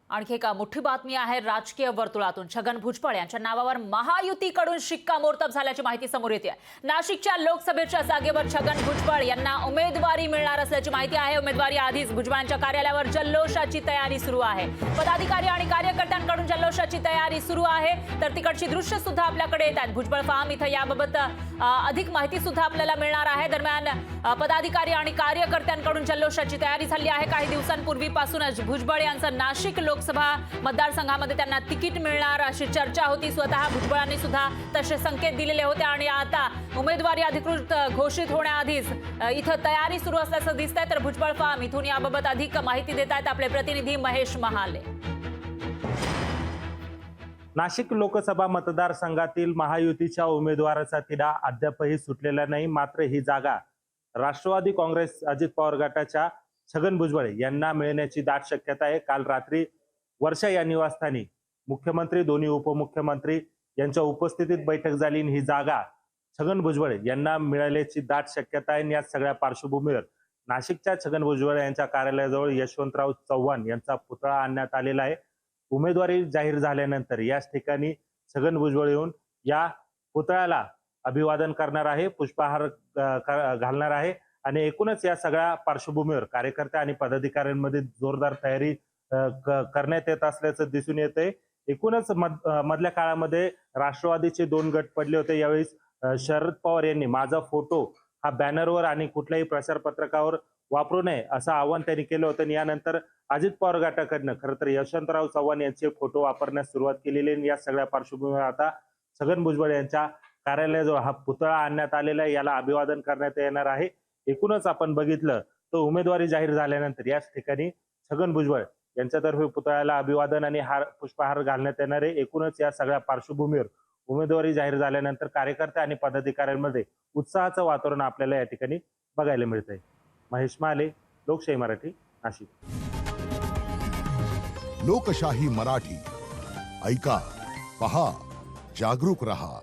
आणखी एका मोठी बातमी आहे राजकीय वर्तुळातून। छगन भुजबळ यांच्या नावावर महायुतीकडून शिक्कामोर्तब झाल्याची माहिती समोर येते। नाशिकच्या लोकसभेच्या जागेवर छगन भुजबळ यांना उमेदवारी मिळणार असल्याची माहिती आहे। उमेदवारी आधीच भुजबळांच्या कार्यालयावर जल्लोषाची तयारी सुरू आहे। पदाधिकारी आणि कार्यकर्त्यांकडून जल्लोषाची तयारी सुरू आहे। तर तिकडची दृश्य सुद्धा आपल्याकडे येतात। भुजबळ फार्म इथं याबाबत अधिक माहिती सुद्धा आपल्याला मिळणार आहे। दरम्यान पदाधिकारी आणि कार्यकर्त्यांकडून जल्लोषाची तयारी झाली आहे। काही दिवसांपूर्वीपासूनच भुजबळ यांचं नाशिक लोकसभा मतदारसंघामध्ये त्यांना तिकीट मिळणार अशी चर्चा होती। स्वतः भुजबळांनी सुद्धा तसे संकेत दिलेले होते आणि आता उमेदवारी अधिकृत घोषित होण्याआधीच इथं तयारी सुरू असल्याचं दिसतंय। तर भुजबळ फार्म इथून याबाबत अधिक माहिती देत आहेत आपले प्रतिनिधी महेश महाले। नाशिक लोकसभा मतदारसंघातील महायुतीच्या उमेदवाराचा तिढा अद्यापही सुटलेला नाही। मात्र ही जागा राष्ट्रवादी काँग्रेस अजित पवार गटाच्या छगन भुजबळ यांना मिळण्याची दाट शक्यता आहे। काल रात्री वर्षा या निवासस्थानी मुख्यमंत्री, दोन्ही उपमुख्यमंत्री यांच्या उपस्थितीत बैठक झाली। ही जागा छगन भुजबळ यांना मिळाल्याची दाट शक्यता आहे। या सगळ्या पार्श्वभूमीवर नाशिकच्या छगन भुजबळ यांच्या कार्यालयाजवळ यशवंतराव चव्हाण यांचा पुतळा आणण्यात आलेला आहे। उमेदवारी जाहीर झाल्यानंतर याच ठिकाणी छगन भुजबळ येऊन या पुतळ्याला अभिवादन करणार आहे, पुष्पहार घालणार आहे आणि एकूणच या सगळ्या पार्श्वभूमीवर कार्यकर्ते आणि पदाधिकाऱ्यांमध्ये जोरदार तयारी करण्यात येत असल्याचं दिसून येतंय। एकूणच मधल्या काळामध्ये राष्ट्रवादीचे दोन गट पडले होते। यावेळी शरद पवार यांनी माझा फोटो हा बॅनरवर आणि कुठल्याही प्रचार पत्रकावर वापरू नये असं आवाहन त्यांनी केलं होतं आणि यानंतर अजित पवार गटाकडनं खरं तर यशवंतराव चव्हाण यांचे फोटो वापरण्यास सुरुवात केलेली आहे। या सगळ्या पार्श्वभूमीवर आता छगन भुजबळ यांच्या कार्यालयाजवळ हा पुतळा आणण्यात आलेला आहे, याला अभिवादन करण्यात येणार आहे। एकूणच आपण बघितलं तर उमेदवारी जाहीर झाल्यानंतर याच ठिकाणी छगन भुजबळ यांच्यातर्फे पुतळ्याला अभिवादन आणि पुष्पहार घालण्यात येणार आहे। एकूणच या सगळ्या पार्श्वभूमीवर उमेदवारी जाहीर झाल्यानंतर कार्यकर्ते आणि पदाधिकाऱ्यांमध्ये उत्साहाचं वातावरण आपल्याला या ठिकाणी बघायला मिळतंय। महेश माले, लोकशाही मराठी, नाशिक। लोकशाही मराठी ऐका, पहा, जागरूक रहा।